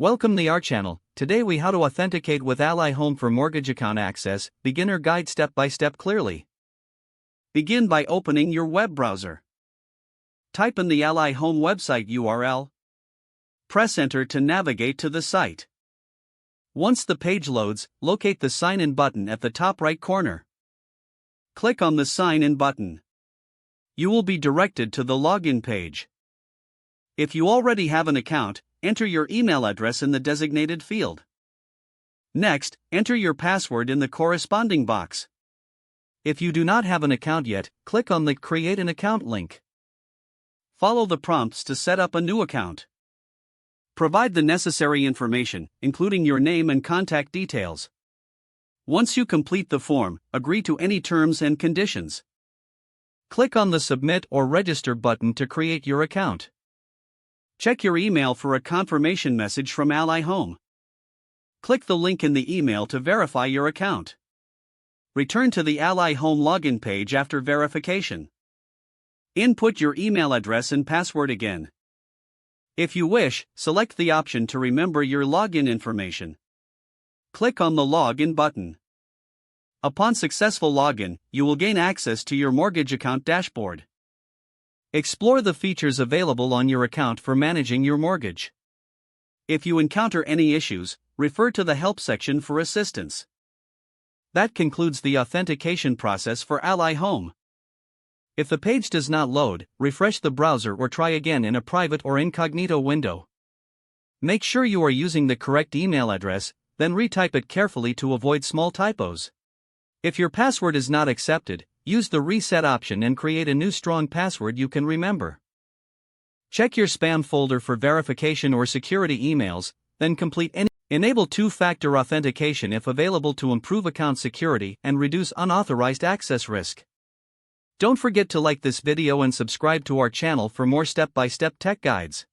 Welcome to our channel. Today we how to authenticate with Ally Home for mortgage account access, beginner guide step by step clearly. Begin by opening your web browser. Type in the Ally Home website URL. Press enter to navigate to the site. Once the page loads, locate the sign in button at the top right corner. Click on the sign in button. You will be directed to the login page. If you already have an account, enter your email address in the designated field. Next, enter your password in the corresponding box. If you do not have an account yet, click on the Create an Account link. Follow the prompts to set up a new account. Provide the necessary information, including your name and contact details. Once you complete the form, agree to any terms and conditions. Click on the Submit or Register button to create your account. Check your email for a confirmation message from Ally Home. Click the link in the email to verify your account. Return to the Ally Home login page after verification. Input your email address and password again. If you wish, select the option to remember your login information. Click on the Login button. Upon successful login, you will gain access to your mortgage account dashboard. Explore the features available on your account for managing your mortgage. If you encounter any issues, refer to the Help section for assistance. That concludes the authentication process for Ally Home. If the page does not load, refresh the browser or try again in a private or incognito window. Make sure you are using the correct email address, then retype it carefully to avoid small typos. If your password is not accepted, use the reset option and create a new strong password you can remember. Check your spam folder for verification or security emails, then complete any. Enable two-factor authentication if available to improve account security and reduce unauthorized access risk. Don't forget to like this video and subscribe to our channel for more step-by-step tech guides.